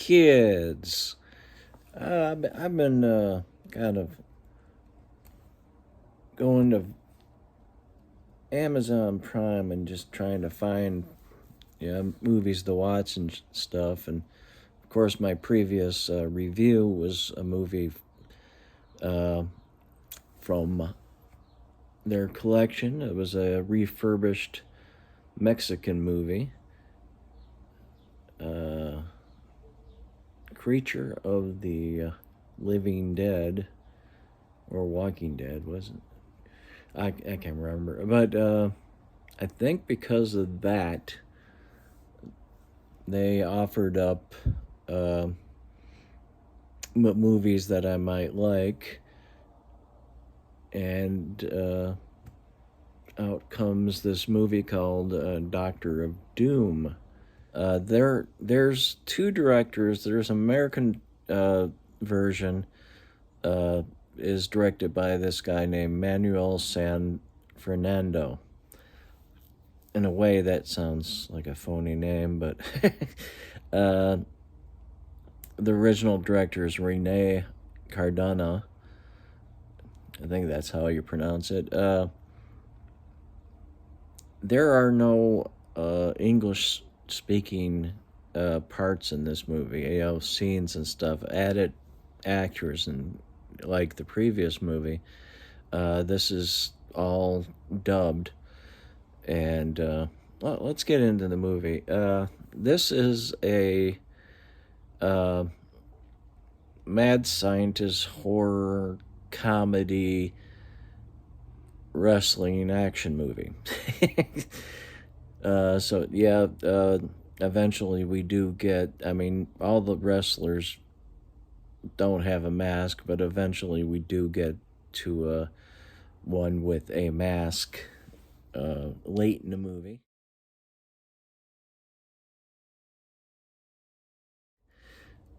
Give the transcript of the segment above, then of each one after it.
kids. I've been kind of going to Amazon Prime and just trying to find movies to watch and stuff. And of course, my previous review was a movie from their collection. It was a refurbished Mexican movie. Creature of the Living Dead, or Walking Dead, wasn't I can't remember. But I think because of that, they offered up movies that I might like, and out comes this movie called Doctor of Doom. There's two directors. There's an American version is directed by this guy named Manuel San Fernando. In a way, that sounds like a phony name, but the original director is Rene Cardona. I think that's how you pronounce it. There are no English-speaking parts in this movie, scenes and stuff, added actors, and like the previous movie, this is all dubbed. And let's get into the movie. This is a mad scientist horror comedy wrestling action movie. Eventually we do get, all the wrestlers don't have a mask, but eventually we do get to one with a mask late in the movie.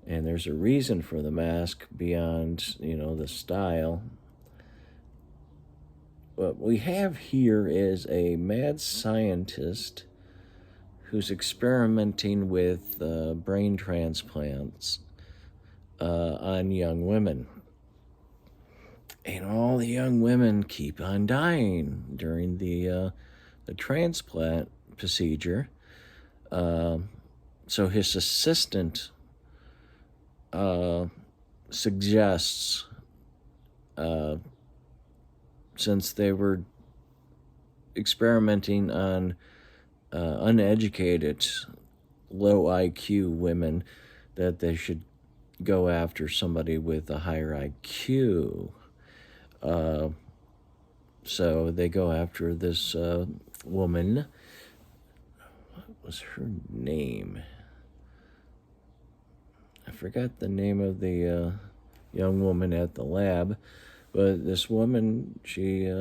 And there's a reason for the mask beyond, the style. What we have here is a mad scientist who's experimenting with brain transplants on young women. And all the young women keep on dying during the transplant procedure. So his assistant suggests, since they were experimenting on uneducated, low IQ women, that they should go after somebody with a higher IQ. So they go after this woman. What was her name? I forgot the name of the young woman at the lab, but this woman, she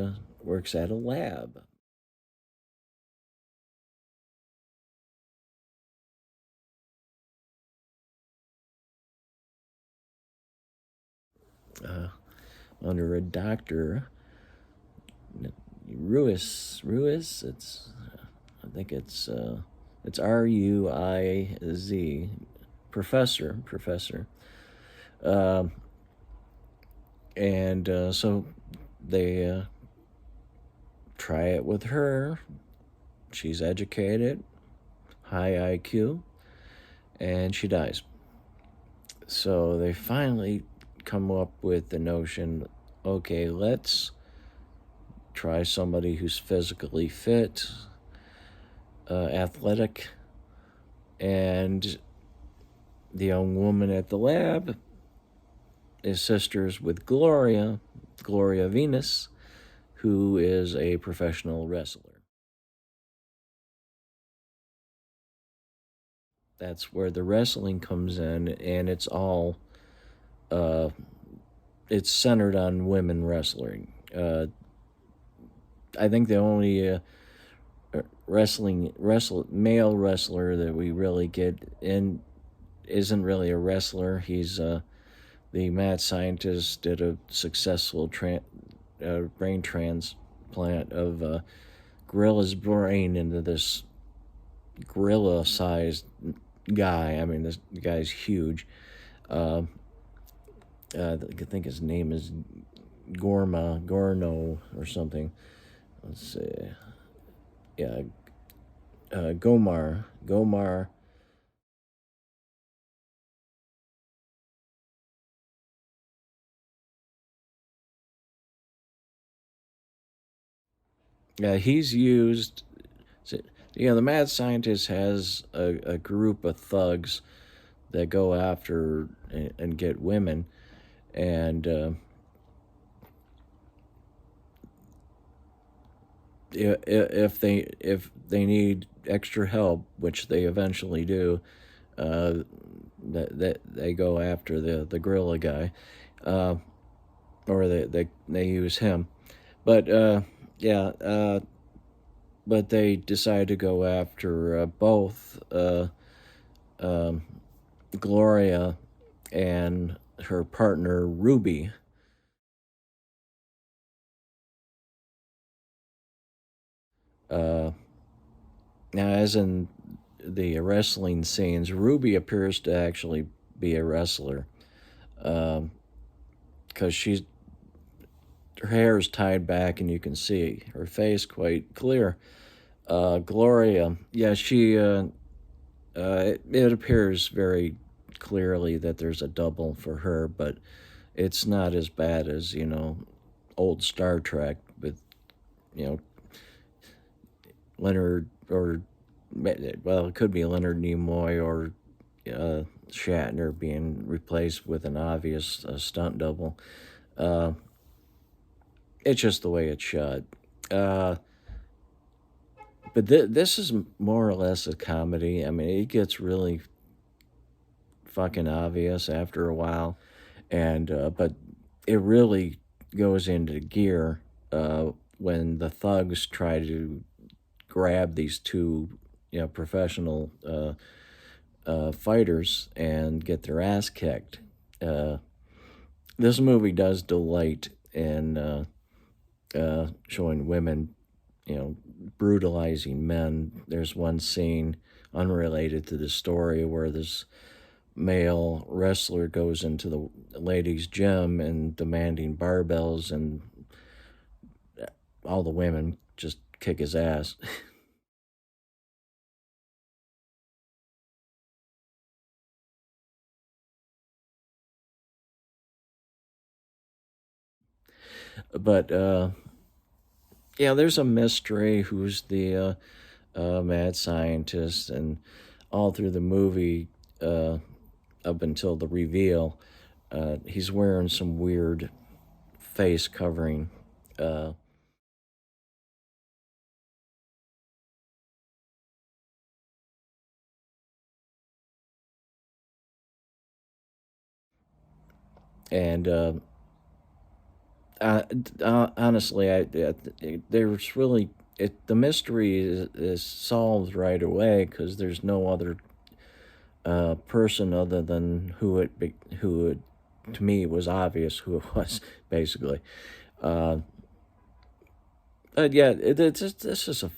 works at a lab. Under a doctor, Ruiz. I think it's Ruiz, professor. So they try it with her. She's educated, high IQ, and she dies. So they finally come up with the notion, okay, let's try somebody who's physically fit, athletic, and the young woman at the lab is sisters with Gloria Venus, who is a professional wrestler. That's where the wrestling comes in, and it's all it's centered on women wrestling. I think the only male wrestler that we really get in isn't really a wrestler. He's the mad scientist did a successful brain transplant of gorilla's brain into this gorilla-sized guy. I mean, this guy's huge. Uh, I think his name is Gorno or something. Let's see. Yeah, Gomar. Yeah, he's used. The mad scientist has a group of thugs that go after and get women, and if they need extra help, which they eventually do, uh, that they go after the gorilla guy, uh, or they use him. But yeah, but they decide to go after both um, Gloria and her partner Ruby. Uh, Now, as in the wrestling scenes, Ruby appears to actually be a wrestler because she's her hair is tied back and you can see her face quite clear. Gloria, yeah, it appears very clearly that there's a double for her, but it's not as bad as old Star Trek with you know Leonard or well, it could be Leonard Nimoy or Shatner being replaced with an obvious stunt double. Uh, it's just the way it's shot. Uh, but this is more or less a comedy. I mean, it gets really fucking obvious after a while, and but it really goes into gear when the thugs try to grab these two, professional fighters and get their ass kicked. Uh, this movie does delight in showing women, brutalizing men. There's one scene unrelated to the story where this male wrestler goes into the ladies' gym and demanding barbells, and all the women just kick his ass. But yeah, there's a mystery who's the mad scientist, and all through the movie, up until the reveal, he's wearing some weird face covering. Uh, and uh, honestly, there's really the mystery is solved right away because there's no other person other than to me was obvious who it was basically. Uh, but yeah, this is a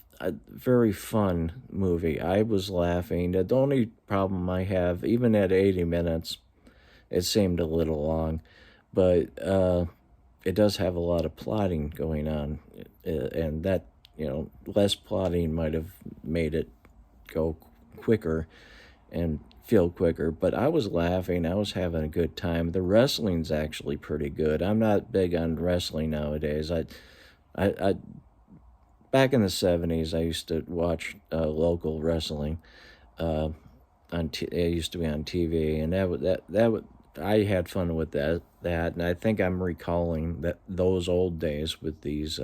very fun movie. I was laughing. The only problem I have, even at 80 minutes, it seemed a little long, but it does have a lot of plotting going on, and that less plotting might have made it go quicker and feel quicker. But I was laughing. I was having a good time. The wrestling's actually pretty good. I'm not big on wrestling nowadays. I back in the '70s, I used to watch local wrestling. Uh, it used to be on TV, and I had fun with that, and I think I'm recalling that those old days with these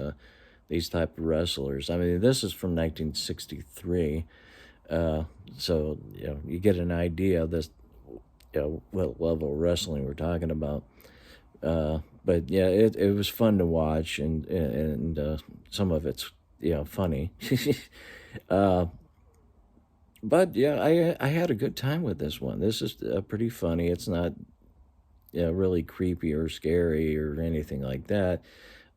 type of wrestlers. I mean, this is from 1963, so you get an idea of this, what level of wrestling we're talking about. But yeah, it was fun to watch, and some of it's funny. uh, but yeah, I had a good time with this one. This is pretty funny. It's not really creepy or scary or anything like that.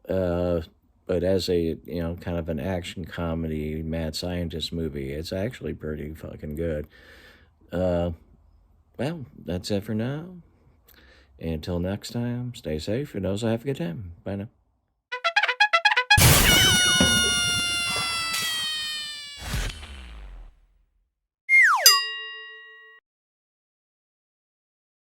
Uh, but as a kind of an action comedy mad scientist movie, it's actually pretty fucking good. Well, that's it for now. Until next time, stay safe and also have a good time. Bye now.